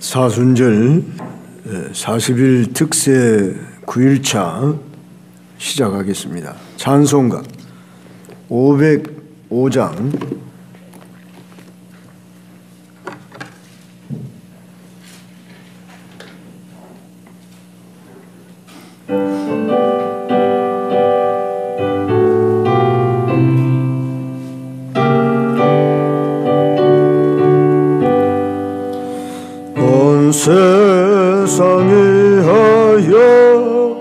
사순절 40일 특세 9일차 시작하겠습니다. 찬송가 505장 세상에 하여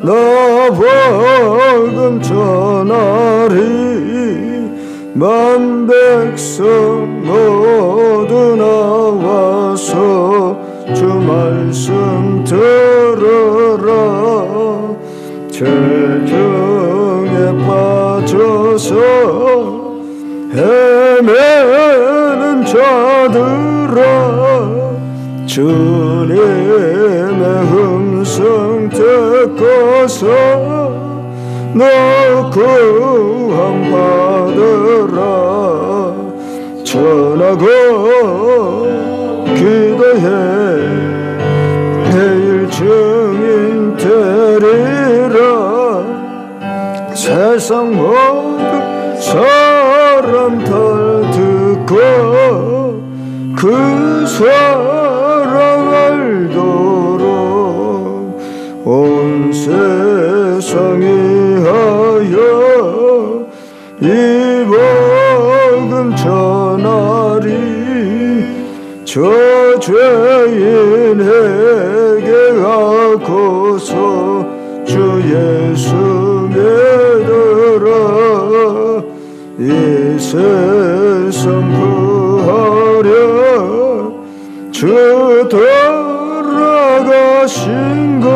나 복음 전하리 만 백성 모두 나와서 주 말씀 들으라. 죄중에 빠져서 헤매는 자들아, 주님의 음성 듣고서 너 구원 받으라. 전하고 기도해 내일 증인 되리라. 세상 모든 사람 다 듣고 그 사랑 알도록 온 세상에 하여 이 복음 전하리. 저 죄인에게 가고서 주 예수 믿으라. 이 세상 구하려 주 돌아가신 것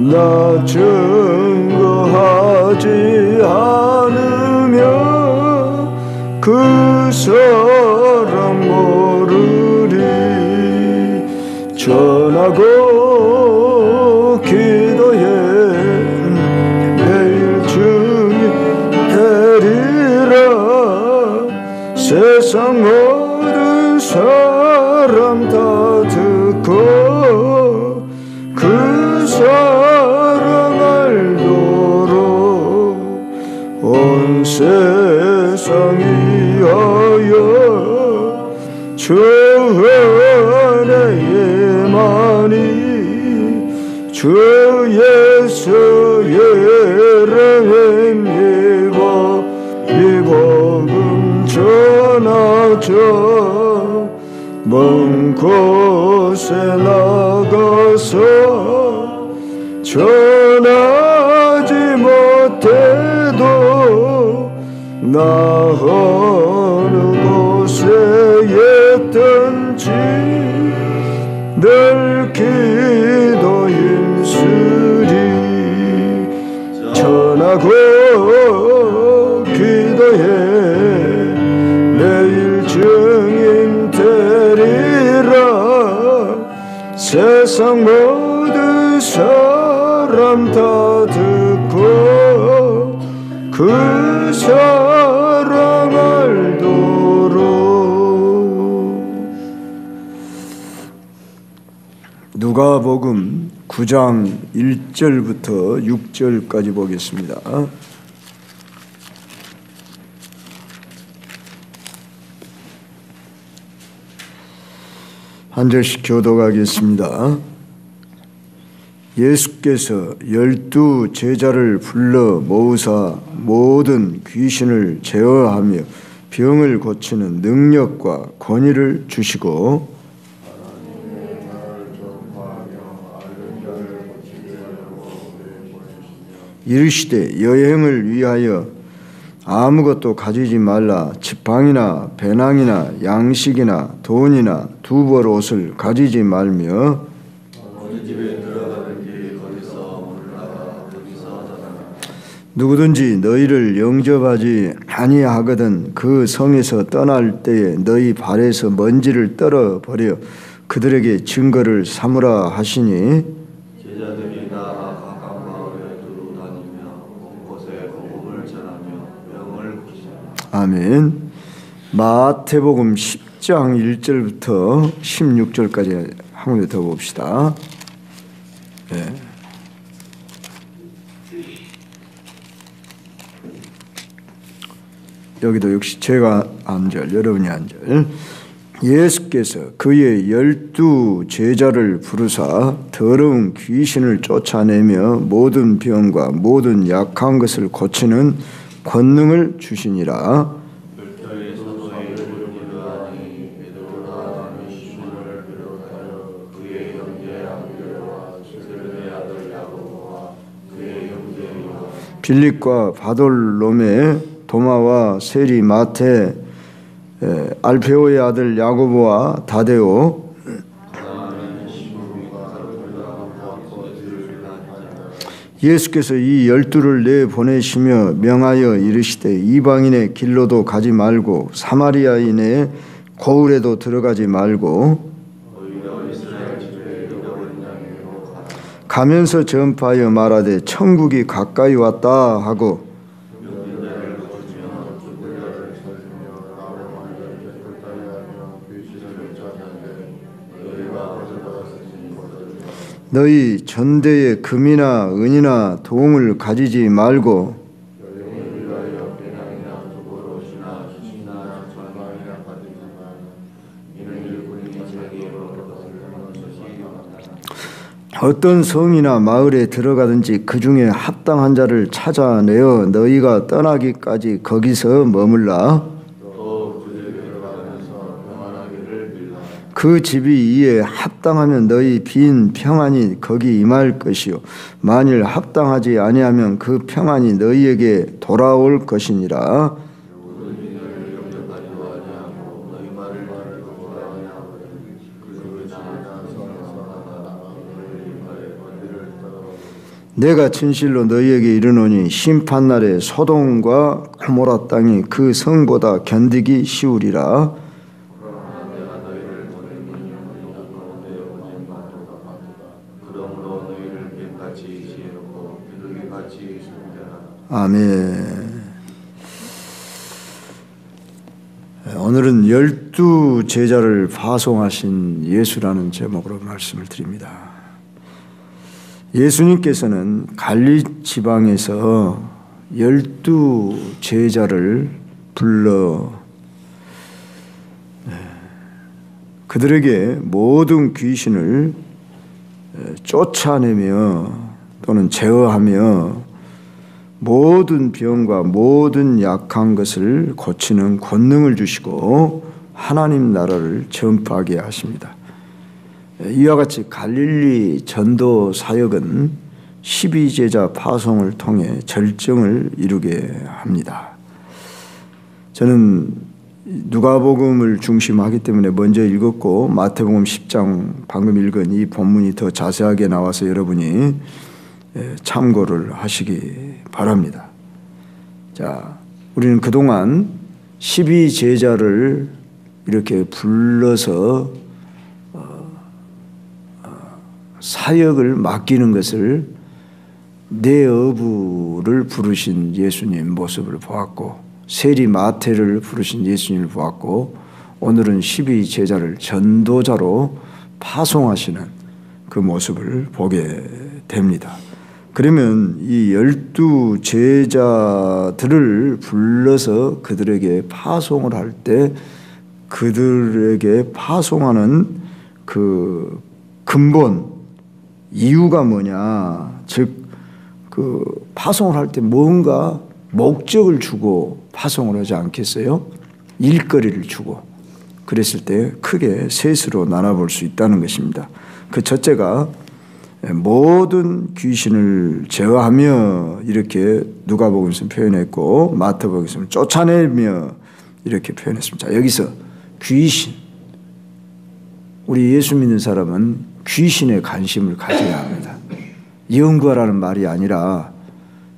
나 증거하지 않으면 그 사람 모르리. 전하고 기도해 내일 증인 되리라. 세상 모든 사람 다 듣고 그 사랑 알도록 온 세상이 하여 주 은혜에 많이 주 예수의 이름 입어 이 복음 전하자. 먼 곳에 나가서 전하지 못해도 나 어느 곳에 있든지 늘 기도 힘쓰리. 전하고 기도해 내일 증인 되리라. 세상 모든 사람 다 듣고 그 사랑 알도록. 누가복음 9장 1절부터 6절까지 보겠습니다. 한 절씩 교독하겠습니다. 예수께서 12 제자를 불러 모으사 모든 귀신을 제어하며 병을 고치는 능력과 권위를 주시고 이르시되 여행을 위하여 아무것도 가지지 말라. 지팡이나 배낭이나 양식이나 돈이나 두벌 옷을 가지지 말며 어느 집에 들어가든지 거기서 올라가 거기서 자라라. 누구든지 너희를 영접하지 아니하거든 그 성에서 떠날 때에 너희 발에서 먼지를 떨어버려 그들에게 증거를 삼으라 하시니 제자들이 나아가 가까운 마을에 두루 다니며 곳곳에 복음을 전하며 병을 고치니라. 아멘. 마태복음 10장 1절부터 16절까지 한 번 더 봅시다. 네. 여기도 역시 제가 한 절, 여러분이 한 절. 예수께서 그의 12 제자를 부르사 더러운 귀신을 쫓아내며 모든 병과 모든 약한 것을 고치는 권능을 주시니라. 빌립과 바돌로메, 도마와 세리, 마테, 알페오의 아들 야고보와 다데오, 예수께서 이 12를 내보내시며 명하여 이르시되 이방인의 길로도 가지 말고 사마리아인의 고을에도 들어가지 말고 가면서 전파하여 말하되 천국이 가까이 왔다 하고 너희 전대에 금이나 은이나 동을 가지지 말고 어떤 성이나 마을에 들어가든지 그 중에 합당한 자를 찾아내어 너희가 떠나기까지 거기서 머물라. 그 집이 이에 합당하면 너희 빈 평안이 거기 임할 것이요 만일 합당하지 아니하면 그 평안이 너희에게 돌아올 것이니라. 내가 진실로 너희에게 이르노니 심판날에 소돔과 고모라 땅이 그 성보다 견디기 쉬우리라. 아멘. 오늘은 12 제자를 파송하신 예수라는 제목으로 말씀을 드립니다. 예수님께서는 갈릴리 지방에서 12 제자를 불러 그들에게 모든 귀신을 쫓아내며 또는 제어하며 모든 병과 모든 약한 것을 고치는 권능을 주시고 하나님 나라를 전파하게 하십니다. 이와 같이 갈릴리 전도 사역은 12제자 파송을 통해 절정을 이루게 합니다. 저는 누가복음을 중심하기 때문에 먼저 읽었고 마태복음 10장 방금 읽은 이 본문이 더 자세하게 나와서 여러분이 참고를 하시기 바랍니다. 자, 우리는 그동안 12제자를 이렇게 불러서 사역을 맡기는 것을 네어부를 부르신 예수님 모습을 보았고 세리 마태를 부르신 예수님을 보았고 오늘은 12제자를 전도자로 파송하시는 그 모습을 보게 됩니다. 그러면 이 12 제자들을 불러서 그들에게 파송을 할 때 그들에게 파송하는 그 근본 이유가 뭐냐? 즉 그 파송을 할 때 뭔가 목적을 주고 파송을 하지 않겠어요? 일거리를 주고 그랬을 때 크게 셋으로 나눠볼 수 있다는 것입니다. 그 첫째가 모든 귀신을 제어하며 이렇게 누가복음에서 표현했고 마태복음에서 쫓아내며 이렇게 표현했습니다. 자, 여기서 귀신, 우리 예수 믿는 사람은 귀신에 관심을 가져야 합니다. 연구하라는 말이 아니라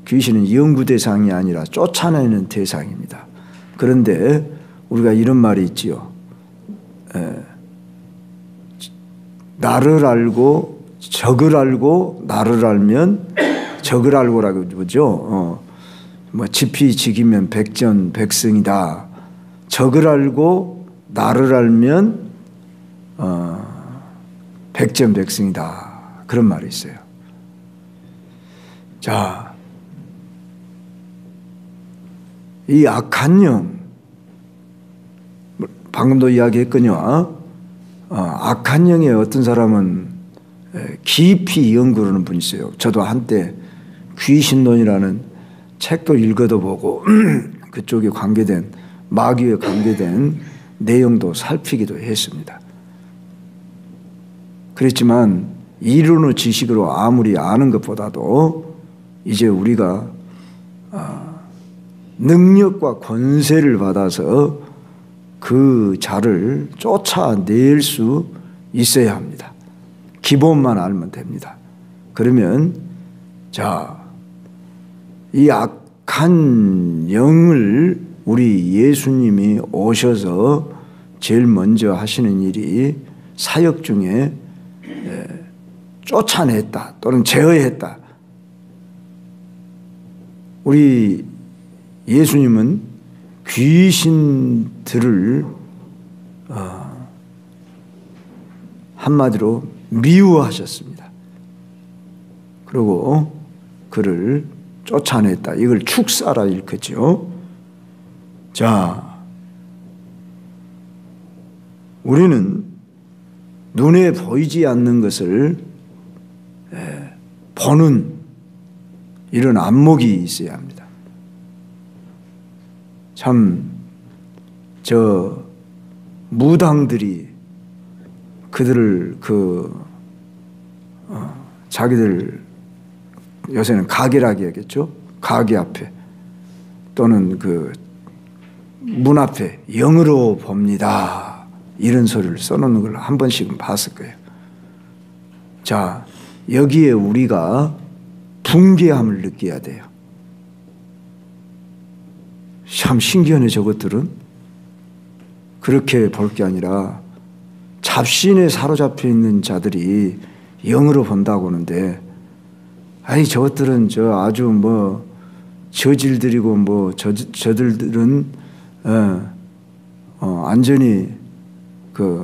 귀신은 연구 대상이 아니라 쫓아내는 대상입니다. 그런데 우리가 이런 말이 있지요. 나를 알고 적을 알고 나를 알면 적을 알고라고 그러죠. 뭐 지피지기면 백전백승이다. 적을 알고 나를 알면 백전백승이다. 그런 말이 있어요. 자, 이 악한 영, 방금도 이야기했거니와 악한 영에 어떤 사람은 깊이 연구하는 분이 있어요. 저도 한때 귀신론이라는 책도 읽어도 보고 그쪽에 관계된 마귀에 관계된 내용도 살피기도 했습니다. 그렇지만 이론의 지식으로 아무리 아는 것보다도 이제 우리가 능력과 권세를 받아서 그 자를 쫓아낼 수 있어야 합니다. 기본만 알면 됩니다. 그러면 이 악한 영을 우리 예수님이 오셔서 제일 먼저 하시는 일이 사역 중에 쫓아냈다 또는 제어했다. 우리 예수님은 귀신들을 한마디로 미워하셨습니다. 그리고 그를 쫓아냈다. 이걸 축사라 일컫죠. 자, 우리는 눈에 보이지 않는 것을 보는 이런 안목이 있어야 합니다. 참, 무당들이 그들을 자기들 요새는 가게라고 하겠죠. 가게 앞에 또는 문 앞에 영으로 봅니다. 이런 소리를 써놓는 걸 한 번씩은 봤을 거예요. 자, 여기에 우리가 붕괴함을 느껴야 돼요. 참 신기하네. 저것들은 그렇게 볼 게 아니라 잡신에 사로잡혀 있는 자들이 영으로 본다고 하는데, 아니 저것들은 아주 저질들이고 저들은 완전히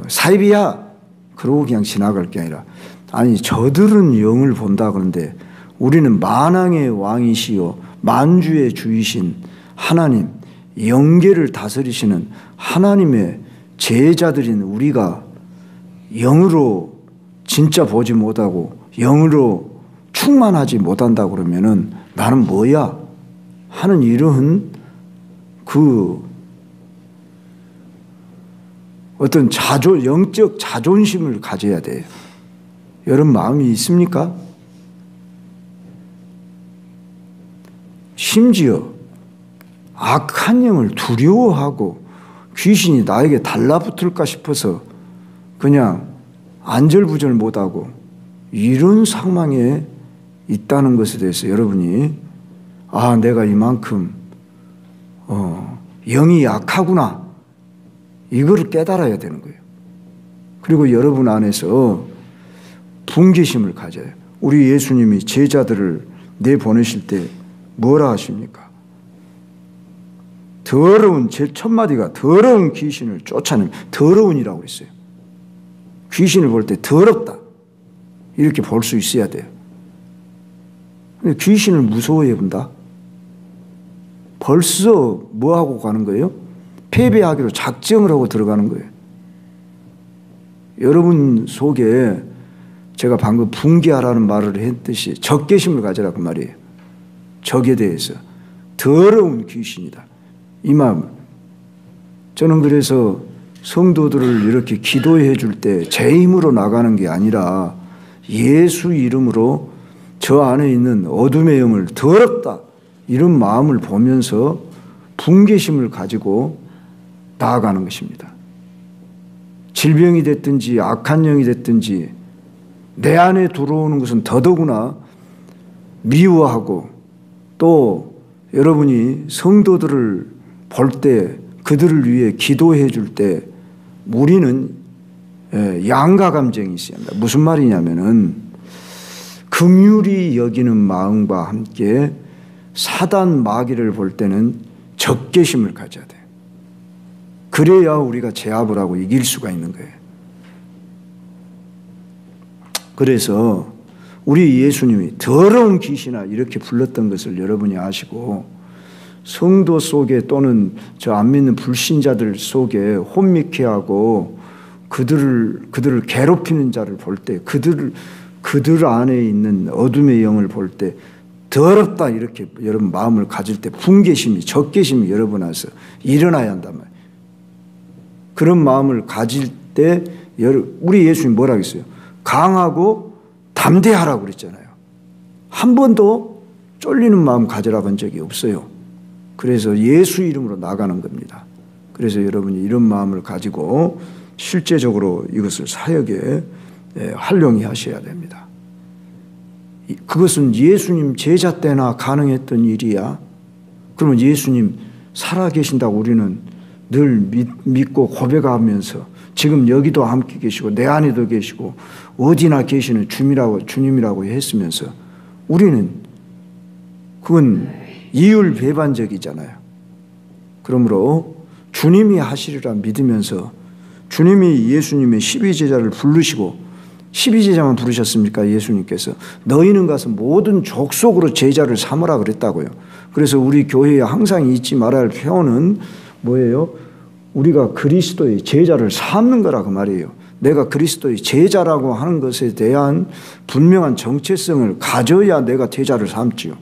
사입이야 그러고 그냥 지나갈 게 아니라, 아니 저들은 영을 본다 그러는데 우리는 만왕의 왕이시요 만주의 주이신 하나님, 영계를 다스리시는 하나님의 제자들인 우리가 영으로 진짜 보지 못하고 영으로 충만하지 못한다 그러면은 나는 뭐야 하는 이런 어떤 영적 자존심을 가져야 돼요. 여러분 마음이 있습니까? 심지어 악한 영을 두려워하고 귀신이 나에게 달라붙을까 싶어서 그냥 안절부절 못하고 이런 상황에 있다는 것에 대해서 여러분이 내가 이만큼 영이 약하구나 이거를 깨달아야 되는 거예요. 그리고 여러분 안에서 분개심을 가져요. 우리 예수님이 제자들을 내보내실 때 뭐라 하십니까? 제일 첫 마디가 더러운 귀신을 쫓아내면 더러운이라고 했어요. 귀신을 볼 때 더럽다 이렇게 볼 수 있어야 돼요. 근데 귀신을 무서워해 본다? 벌써 뭐하고 가는 거예요? 패배하기로 작정을 하고 들어가는 거예요. 여러분 속에 제가 방금 붕괴하라는 말을 했듯이 적개심을 가져라 그 말이에요. 적에 대해서 더러운 귀신이다 이 마음. 저는 그래서 성도들을 이렇게 기도해 줄 때 제 힘으로 나가는 게 아니라 예수 이름으로 저 안에 있는 어둠의 영을 더럽다 이런 마음을 보면서 분개심을 가지고 나아가는 것입니다. 질병이 됐든지 악한 영이 됐든지 내 안에 들어오는 것은 더더구나 미워하고, 또 여러분이 성도들을 볼 때 그들을 위해 기도해 줄 때 우리는 양가 감정이 있어야 합니다. 무슨 말이냐면은 긍휼히 여기는 마음과 함께 사단 마귀를 볼 때는 적개심을 가져야 돼요. 그래야 우리가 제압을 하고 이길 수가 있는 거예요. 그래서 우리 예수님이 더러운 귀신아 이렇게 불렀던 것을 여러분이 아시고, 성도 속에 또는 저 안 믿는 불신자들 속에 혼미케 하고 그들을 괴롭히는 자를 볼 때, 그들 안에 있는 어둠의 영을 볼 때 더럽다 이렇게 여러분 마음을 가질 때 분개심이, 적개심이 여러분 안에서 일어나야 한단 말이에요. 그런 마음을 가질 때 우리 예수님 뭐라고 했어요? 강하고 담대하라고 그랬잖아요. 한 번도 쫄리는 마음 가져라 본 적이 없어요. 그래서 예수 이름으로 나가는 겁니다. 그래서 여러분이 이런 마음을 가지고 실제적으로 이것을 사역에 활용히 하셔야 됩니다. 그것은 예수님 제자 때나 가능했던 일이야. 그러면 예수님 살아계신다고 우리는 늘 믿고 고백하면서 지금 여기도 함께 계시고 내 안에도 계시고 어디나 계시는 주님이라고 했으면서 우리는 그건 이율배반적이잖아요. 그러므로 주님이 하시리라 믿으면서 주님이 예수님의 12제자를 부르시고 12제자만 부르셨습니까? 예수님께서 너희는 가서 모든 족속으로 제자를 삼으라 그랬다고요. 그래서 우리 교회에 항상 잊지 말아야 할 표현은 뭐예요? 우리가 그리스도의 제자를 삼는 거라 그 말이에요. 내가 그리스도의 제자라고 하는 것에 대한 분명한 정체성을 가져야 내가 제자를 삼지요.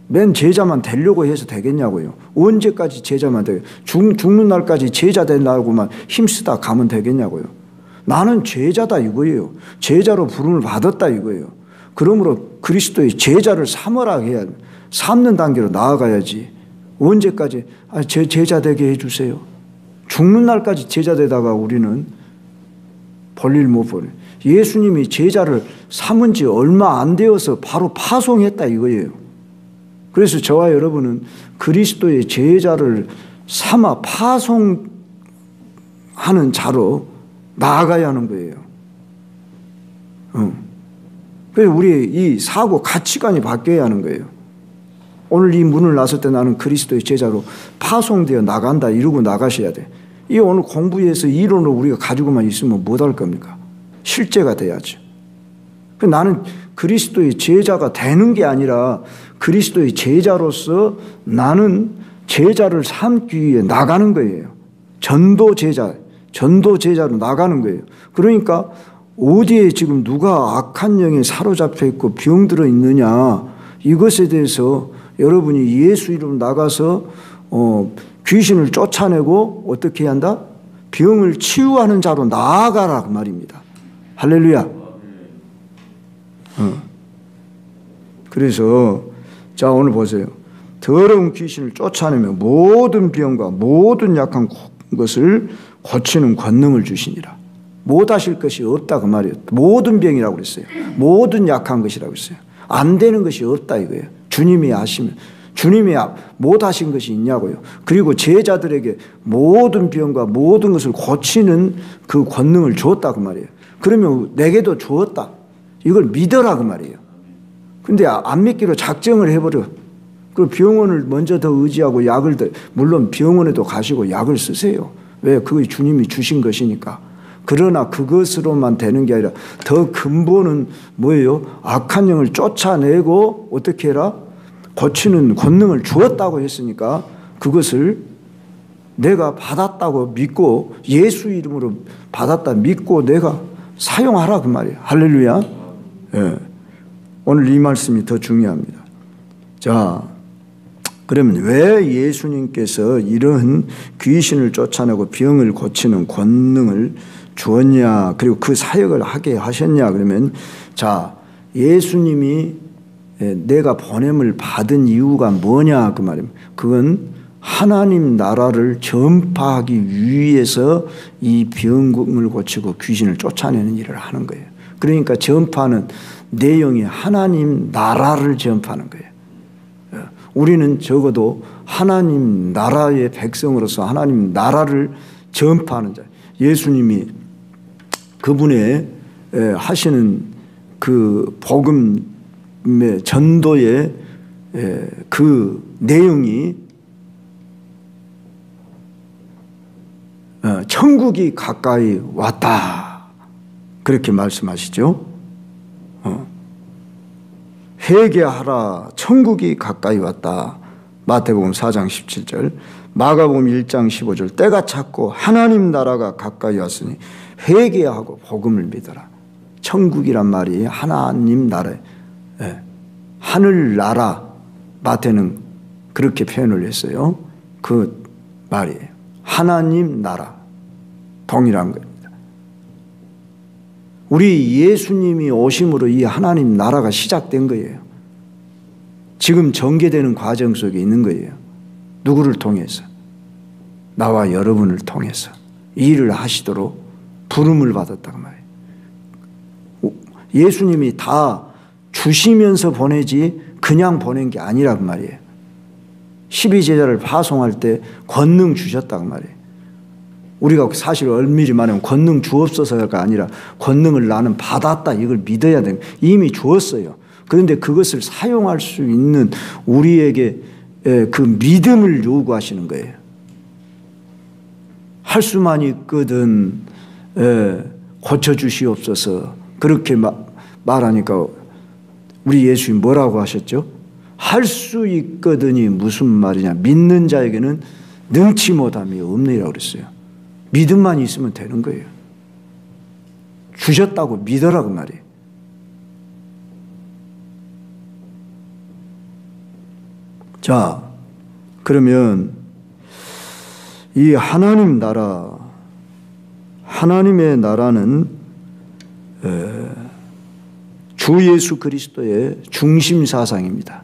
맨 제자만 되려고 해서 되겠냐고요. 언제까지 제자만 되겠냐고요. 죽는 날까지 제자 되려고만 힘쓰다 가면 되겠냐고요. 나는 제자다 이거예요. 제자로 부름을 받았다 이거예요. 그러므로 그리스도의 제자를 삼으라 해야 삼는 단계로 나아가야지. 언제까지 제 제자 되게 해주세요. 죽는 날까지 제자 되다가 우리는 볼일 못 보네. 예수님이 제자를 삼은 지 얼마 안 되어서 바로 파송했다 이거예요. 그래서 저와 여러분은 그리스도의 제자를 삼아 파송하는 자로 나아가야 하는 거예요. 그래서 우리 이 사고 가치관이 바뀌어야 하는 거예요. 오늘 이 문을 나설 때 나는 그리스도의 제자로 파송되어 나간다 이러고 나가셔야 돼. 이 오늘 공부해서 이론을 우리가 가지고만 있으면 못할 겁니까? 실제가 돼야죠. 나는 그리스도의 제자가 되는 게 아니라 그리스도의 제자로서 나는 제자를 삼기 위해 나가는 거예요. 전도제자로 나가는 거예요. 그러니까 어디에 지금 누가 악한 영에 사로잡혀 있고 병들어 있느냐 이것에 대해서 여러분이 예수 이름으로 나가서 귀신을 쫓아내고 어떻게 해야 한다? 병을 치유하는 자로 나아가라 그 말입니다. 할렐루야. 그래서 자 오늘 보세요. 더러운 귀신을 쫓아내며 모든 병과 모든 약한 것을 고치는 권능을 주시니라. 못하실 것이 없다 그 말이에요. 모든 병이라고 그랬어요. 모든 약한 것이라고 했어요. 안 되는 것이 없다 이거예요. 주님이 아시면 주님이 못하신 것이 있냐고요. 그리고 제자들에게 모든 병과 모든 것을 고치는 그 권능을 주었다 그 말이에요. 그러면 내게도 주었다. 이걸 믿어라 그 말이에요. 근데 안 믿기로 작정을 해버려. 그리고 병원을 먼저 더 의지하고 약을 물론 병원에도 가시고 약을 쓰세요. 왜? 그게 주님이 주신 것이니까. 그러나 그것으로만 되는 게 아니라 더 근본은 뭐예요? 악한 영을 쫓아내고 어떻게 해라? 고치는 권능을 주었다고 했으니까 그것을 내가 받았다고 믿고 예수 이름으로 받았다 믿고 내가 사용하라 그 말이에요. 할렐루야. 예. 오늘 이 말씀이 더 중요합니다. 자, 그러면 왜 예수님께서 이런 귀신을 쫓아내고 병을 고치는 권능을 주었냐, 그리고 그 사역을 하게 하셨냐 그러면 자, 예수님이 내가 보냄을 받은 이유가 뭐냐 그 말입니다. 그건 하나님 나라를 전파하기 위해서 이 병을 고치고 귀신을 쫓아내는 일을 하는 거예요. 그러니까 전파는 내용이 하나님 나라를 전파하는 거예요. 우리는 적어도 하나님 나라의 백성으로서 하나님 나라를 전파하는 자. 예수님이 그분의 하시는 그 복음의 전도의 그 내용이 천국이 가까이 왔다. 그렇게 말씀하시죠. 회개하라. 천국이 가까이 왔다. 마태복음 4장 17절, 마가복음 1장 15절, 때가 찼고 하나님 나라가 가까이 왔으니 회개하고 복음을 믿어라. 천국이란 말이 하나님 나라, 하늘나라. 마태는 그렇게 표현을 했어요. 그 말이에요. 하나님 나라. 동일한 겁니다. 우리 예수님이 오심으로 이 하나님 나라가 시작된 거예요. 지금 전개되는 과정 속에 있는 거예요. 누구를 통해서? 나와 여러분을 통해서 이 일을 하시도록 부름을 받았다고 말이에요. 예수님이 다 주시면서 보내지 그냥 보낸 게 아니라고 말이에요. 12제자를 파송할 때 권능 주셨다고 말이에요. 우리가 사실 얼미리 말하면 권능 주옵소서가 아니라 권능을 나는 받았다, 이걸 믿어야 되는, 이미 주었어요. 그런데 그것을 사용할 수 있는 우리에게 그 믿음을 요구하시는 거예요. 할 수만 있거든 고쳐주시옵소서. 그렇게 말하니까 우리 예수님 뭐라고 하셨죠? 할 수 있거든이 무슨 말이냐. 믿는 자에게는 능치 못함이 없느니라고 그랬어요. 믿음만 있으면 되는 거예요. 주셨다고 믿으라고 말이에요. 자, 그러면 이 하나님 나라, 하나님의 나라는 주 예수 그리스도의 중심 사상입니다.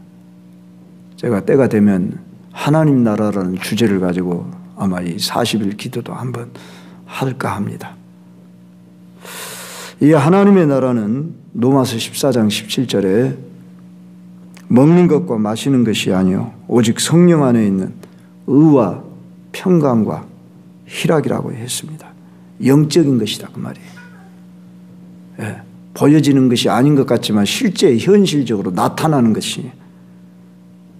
제가 때가 되면 하나님 나라라는 주제를 가지고 아마 이 40일 기도도 한번 할까 합니다. 이 하나님의 나라는 로마서 14장 17절에 먹는 것과 마시는 것이 아니요 오직 성령 안에 있는 의와 평강과 희락이라고 했습니다. 영적인 것이다 그 말이에요. 예, 보여지는 것이 아닌 것 같지만 실제 현실적으로 나타나는 것이.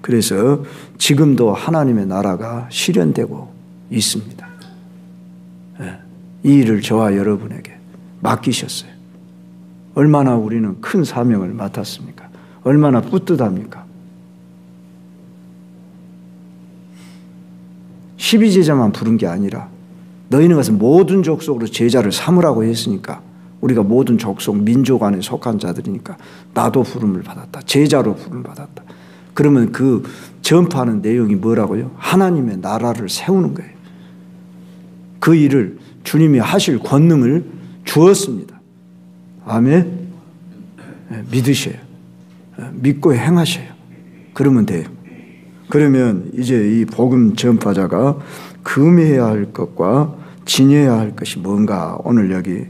그래서 지금도 하나님의 나라가 실현되고 있습니다. 예, 이 일을 저와 여러분에게 맡기셨어요. 얼마나 우리는 큰 사명을 맡았습니까? 얼마나 뿌듯합니까? 12제자만 부른 게 아니라 너희는 가서 모든 족속으로 제자를 삼으라고 했으니까, 우리가 모든 족속 민족 안에 속한 자들이니까 나도 부름을 받았다. 제자로 부름을 받았다. 그러면 그 전파하는 내용이 뭐라고요? 하나님의 나라를 세우는 거예요. 그 일을 주님이 하실 권능을 주었습니다. 아멘. 믿으셔요. 믿고 행하셔요. 그러면 돼요. 그러면 이제 이 복음 전파자가 금해야 할 것과 지녀야 할 것이 뭔가, 오늘 여기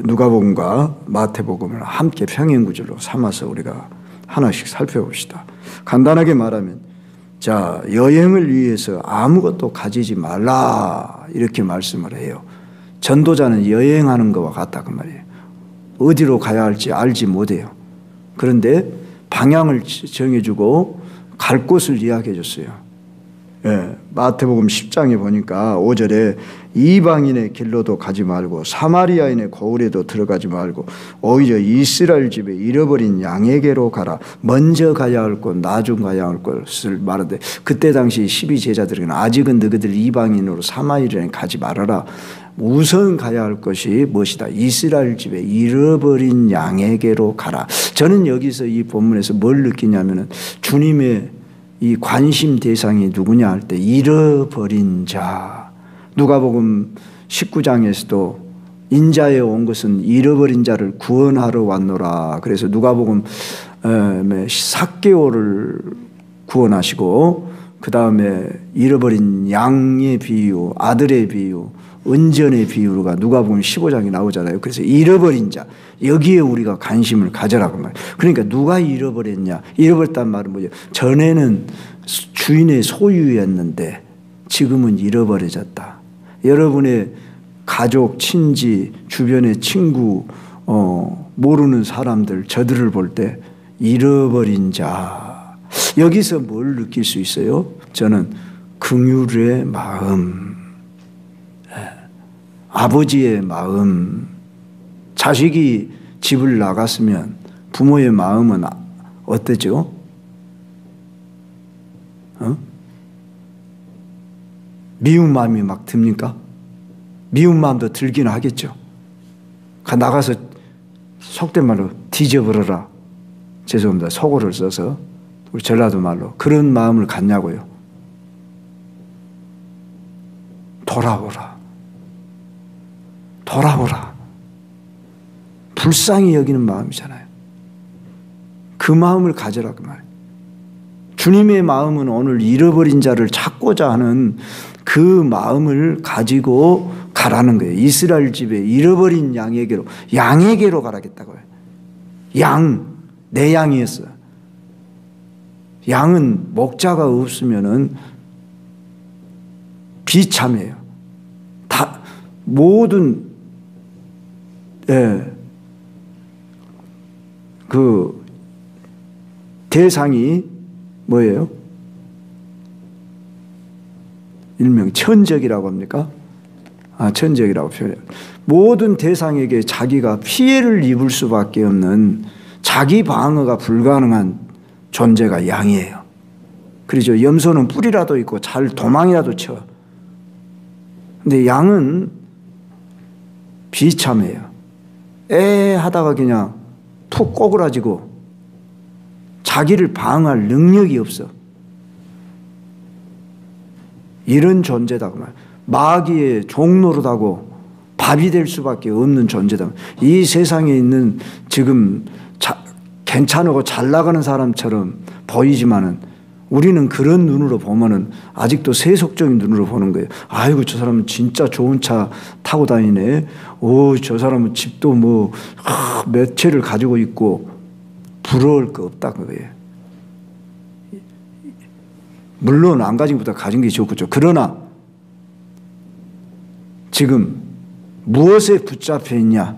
누가복음과 마태복음을 함께 평행구절로 삼아서 우리가 하나씩 살펴봅시다. 간단하게 말하면, 자, 여행을 위해서 아무것도 가지지 말라 이렇게 말씀을 해요. 전도자는 여행하는 것과 같다 그 말이에요. 어디로 가야 할지 알지 못해요. 그런데 방향을 정해주고 갈 곳을 이야기해 줬어요. 예, 마태복음 10장에 보니까 5절에 이방인의 길로도 가지 말고 사마리아인의 고을에도 들어가지 말고 오히려 이스라엘 집에 잃어버린 양에게로 가라. 먼저 가야 할 곳, 나중 가야 할 곳을 말하되, 그때 당시 12제자들에게는 아직은 너희들 이방인으로 사마리아에 가지 말아라. 우선 가야 할 것이 무엇이다? 이스라엘 집에 잃어버린 양에게로 가라. 저는 여기서 이 본문에서 뭘 느끼냐면은, 주님의 이 관심 대상이 누구냐 할 때 잃어버린 자. 누가복음 19장에서도 인자에 온 것은 잃어버린 자를 구원하러 왔노라. 그래서 누가복음 삭개오를 구원하시고, 그 다음에 잃어버린 양의 비유, 아들의 비유, 은전의 비유가 누가복음 15장에 나오잖아요. 그래서 잃어버린 자, 여기에 우리가 관심을 가져라고 말이에요. 그러니까 누가 잃어버렸냐? 잃어버렸단 말은 뭐죠? 전에는 주인의 소유였는데 지금은 잃어버려졌다. 여러분의 가족, 친지, 주변의 친구, 모르는 사람들, 저들을 볼 때 잃어버린 자. 여기서 뭘 느낄 수 있어요? 저는 긍휼의 마음. 아버지의 마음, 자식이 집을 나갔으면 부모의 마음은 어때죠? 미운 마음이 막 듭니까? 미운 마음도 들기는 하겠죠. 나가서 속된 말로 뒤져버려라. 죄송합니다. 속어를 써서 우리 전라도 말로 그런 마음을 갖냐고요. 돌아오라. 돌아오라. 불쌍히 여기는 마음이잖아요. 그 마음을 가져라 그 말이에요. 주님의 마음은 오늘 잃어버린 자를 찾고자 하는 그 마음을 가지고 가라는 거예요. 이스라엘 집에 잃어버린 양에게로 가라겠다고요. 내 양이었어요. 양은 목자가 없으면은 비참해요. 다 모든 그 대상이 뭐예요? 일명 천적이라고 합니까? 천적이라고 표현해요. 모든 대상에게 자기가 피해를 입을 수밖에 없는 자기 방어가 불가능한 존재가 양이에요. 그렇죠. 염소는 뿔이라도 있고 잘 도망이라도 쳐. 근데 양은 비참해요. 하다가 그냥 푹 꼬그라지고 자기를 방어할 능력이 없어. 이런 존재다 그 말. 마귀의 종노릇하고 밥이 될 수밖에 없는 존재다. 이 세상에 있는 지금 괜찮고 잘 나가는 사람처럼 보이지만은 우리는 그런 눈으로 보면은 아직도 세속적인 눈으로 보는 거예요. 아이고 저 사람은 진짜 좋은 차 타고 다니네. 저 사람은 집도 몇 채를 가지고 있고 부러울 거 없다 그거예요. 물론 안 가진 것보다 가진 게 좋겠죠. 그러나 지금 무엇에 붙잡혀 있냐?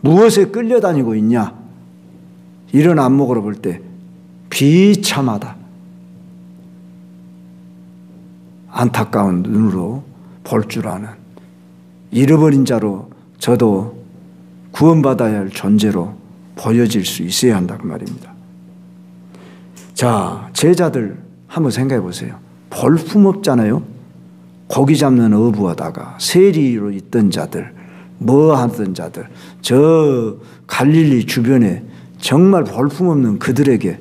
무엇에 끌려다니고 있냐? 이런 안목으로 볼 때 비참하다. 안타까운 눈으로 볼 줄 아는 잃어버린 자로 저도 구원받아야 할 존재로 보여질 수 있어야 한다 그 말입니다. 자, 제자들 한번 생각해 보세요. 볼품없잖아요. 고기 잡는 어부하다가 세리로 있던 자들, 뭐 하던 자들, 저 갈릴리 주변에 정말 볼품없는 그들에게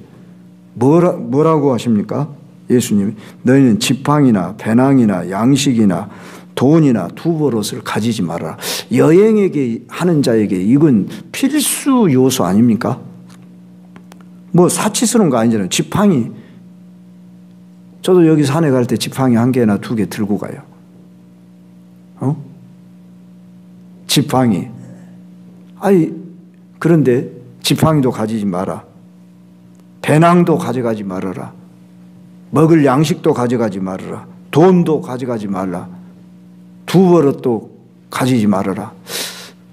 뭐라고 하십니까? 예수님이 너희는 지팡이나 배낭이나 양식이나 돈이나 두버릇을 가지지 말아라. 여행에게 하는 자에게 이건 필수 요소 아닙니까? 사치스러운 거 아니잖아요. 지팡이. 저도 여기 산에 갈 때 지팡이 1개나 2개 들고 가요. 지팡이. 그런데 지팡이도 가지지 마라. 배낭도 가져가지 말아라. 먹을 양식도 가져가지 말아라. 돈도 가져가지 말라. 두버릇도 가지지 말아라.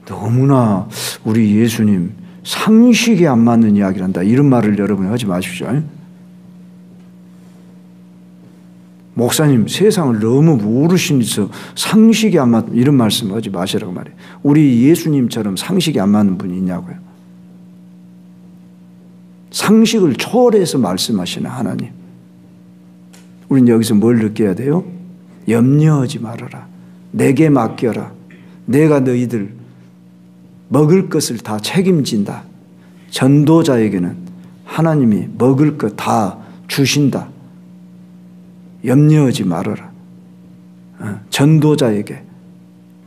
너무나 우리 예수님 상식에 안 맞는 이야기를 한다. 이런 말을 여러분이 하지 마십시오. 목사님 세상을 너무 모르시면서 상식이 안 맞는 이런 말씀 하지 마시라고 말해요. 우리 예수님처럼 상식이 안 맞는 분이 있냐고요. 상식을 초월해서 말씀하시는 하나님. 우리는 여기서 뭘 느껴야 돼요? 염려하지 말아라. 내게 맡겨라. 내가 너희들 먹을 것을 다 책임진다. 전도자에게는 하나님이 먹을 것 다 주신다. 염려하지 말아라. 전도자에게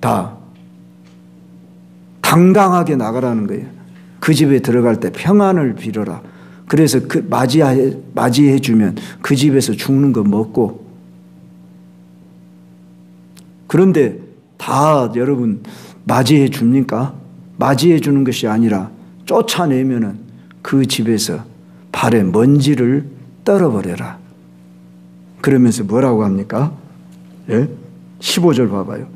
다 당당하게 나가라는 거예요. 그 집에 들어갈 때 평안을 빌어라. 그래서 맞이해 주면 그 집에서 죽는 거 먹고. 그런데 다 여러분 맞이해 줍니까? 맞이해 주는 것이 아니라 쫓아내면은 그 집에서 발에 먼지를 떨어버려라. 그러면서 뭐라고 합니까? 15절 봐봐요.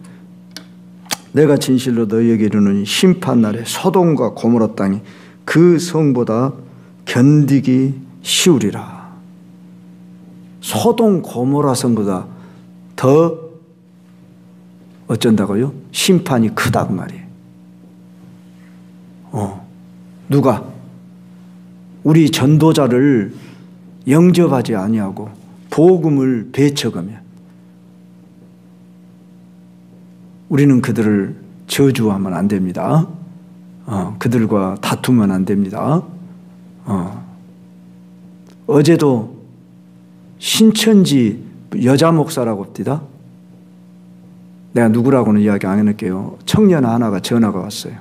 내가 진실로 너희에게 이르노니 심판날에 소돔과 고모라 땅이 그 성보다 견디기 쉬우리라. 소돔 고모라 성보다 더 어쩐다고요? 심판이 크다 그 말이에요. 누가? 우리 전도자를 영접하지 아니하고 복음을 배척하면 우리는 그들을 저주하면 안 됩니다. 그들과 다투면 안 됩니다. 어제도 신천지 여자 목사라고 합니다. 내가 누구라고는 이야기 안 해놓을게요. 청년 하나가 전화가 왔어요.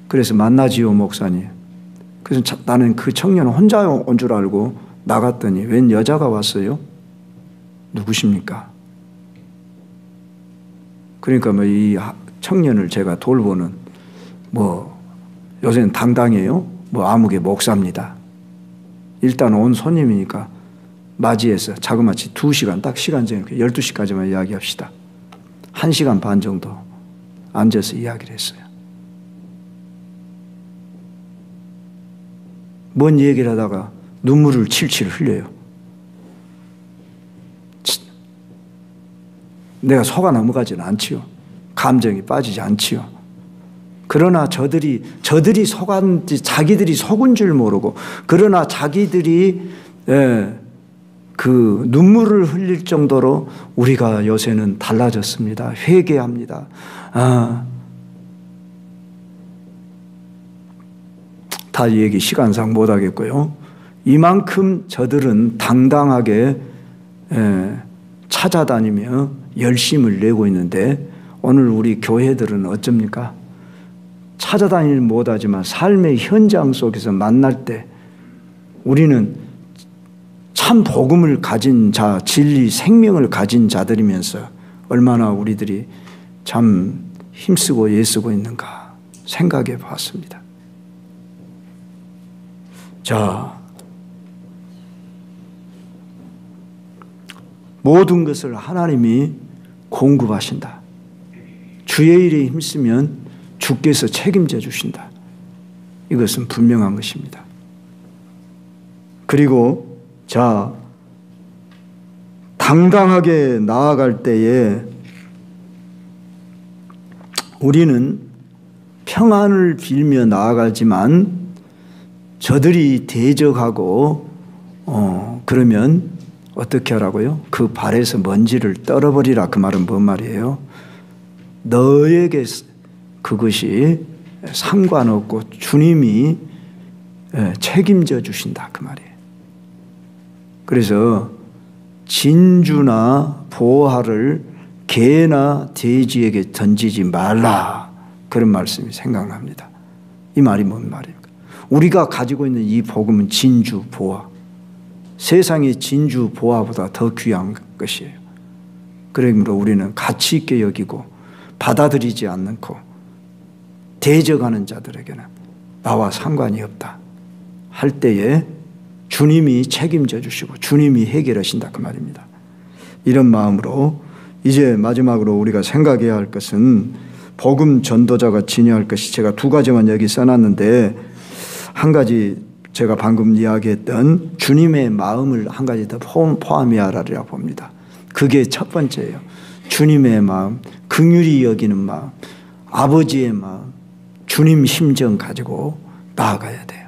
그래서 만나지요 목사님. 그래서 나는 그 청년 혼자 온 줄 알고 나갔더니 웬 여자가 왔어요? 누구십니까? 그러니까 뭐 이 청년을 제가 돌보는 요새는 당당해요. 아무개 목사입니다. 일단 온 손님이니까 맞이해서 자그마치 2시간 딱 시간 정해놓고 12시까지만 이야기합시다. 1시간 반 정도 앉아서 이야기를 했어요. 뭔 얘기를 하다가 눈물을 칠칠 흘려요. 내가 속아 넘어가지는 않지요. 감정이 빠지지 않지요. 그러나 저들이 속았는지 자기들이 속은 줄 모르고, 그러나 자기들이 그 눈물을 흘릴 정도로 우리가 요새는 달라졌습니다. 회개합니다. 다 얘기 시간상 못 하겠고요. 이만큼 저들은 당당하게 찾아다니며 열심을 내고 있는데, 오늘 우리 교회들은 어쩝니까? 찾아다니지 못하지만 삶의 현장 속에서 만날 때 우리는 참 복음을 가진 자, 진리, 생명을 가진 자들이면서 얼마나 우리들이 참 힘쓰고 애쓰고 있는가 생각해 봤습니다. 자, 모든 것을 하나님이 공급하신다. 주의 일에 힘쓰면 주께서 책임져 주신다. 이것은 분명한 것입니다. 그리고 자, 당당하게 나아갈 때에 우리는 평안을 빌며 나아가지만 저들이 대적하고 그러면 어떻게 하라고요? 그 발에서 먼지를 떨어버리라. 그 말은 뭔 말이에요? 너에게 그것이 상관없고 주님이 책임져 주신다. 그 말이에요. 그래서 진주나 보화를 개나 돼지에게 던지지 말라. 그런 말씀이 생각납니다. 이 말이 뭔 말입니까? 우리가 가지고 있는 이 복음은 진주, 보화. 세상의 진주, 보화보다 더 귀한 것이에요. 그러므로 우리는 가치 있게 여기고 받아들이지 않고 대적하는 자들에게는 나와 상관이 없다 할 때에 주님이 책임져 주시고 주님이 해결하신다. 그 말입니다. 이런 마음으로 이제 마지막으로 우리가 생각해야 할 것은 복음 전도자가 지녀야 할 것이, 제가 2가지만 여기 써놨는데 한 가지 제가 방금 이야기했던 주님의 마음을 한 가지 더 포함해야 하리라 봅니다. 그게 첫 번째예요. 주님의 마음, 긍휼히 여기는 마음, 아버지의 마음, 주님 심정 가지고 나아가야 돼요.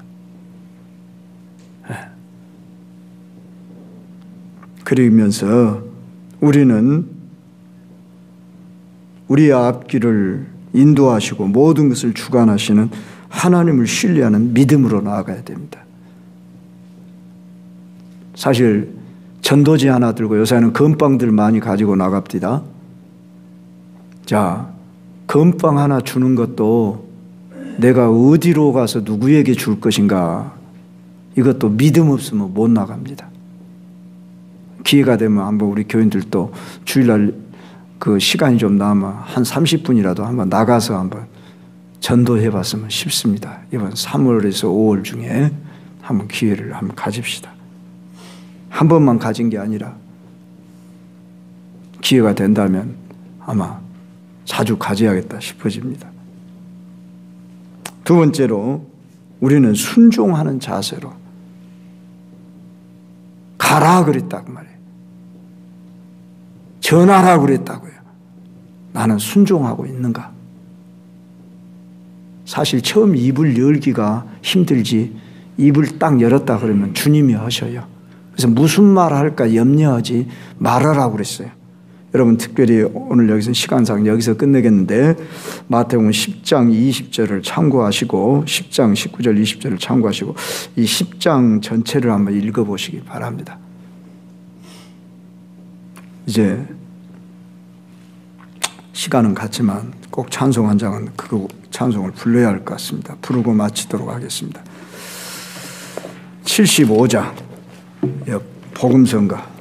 그러면서 우리는 우리의 앞길을 인도하시고 모든 것을 주관하시는 하나님을 신뢰하는 믿음으로 나아가야 됩니다. 사실 전도지 하나 들고 요새는 건빵들 많이 가지고 나갑니다. 자, 건빵 하나 주는 것도 내가 어디로 가서 누구에게 줄 것인가, 이것도 믿음 없으면 못 나갑니다. 기회가 되면 한번 우리 교인들도 주일날 그 시간이 좀 남아 한 30분이라도 한번 나가서 한번 전도해 봤으면 싶습니다. 이번 3월에서 5월 중에 한번 기회를 한번 가집시다. 한 번만 가진 게 아니라 기회가 된다면 아마 자주 가져야겠다 싶어집니다. 두 번째로 우리는 순종하는 자세로 가라 그랬다고 말이에요. 전하라 그랬다고요. 나는 순종하고 있는가? 사실 처음 입을 열기가 힘들지 입을 딱 열었다 그러면 주님이 하셔요. 그래서 무슨 말 할까 염려하지 말하라고 그랬어요. 여러분 특별히 오늘 여기서 시간상 여기서 끝내겠는데 마태복음 10장 20절을 참고하시고 10장 19절 20절을 참고하시고 이 10장 전체를 한번 읽어보시기 바랍니다. 이제 시간은 같지만 꼭 찬송 한 장은 그 찬송을 불러야 할 것 같습니다. 부르고 마치도록 하겠습니다. 75장 복음성가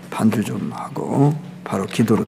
반주 좀 하고 바로 기도로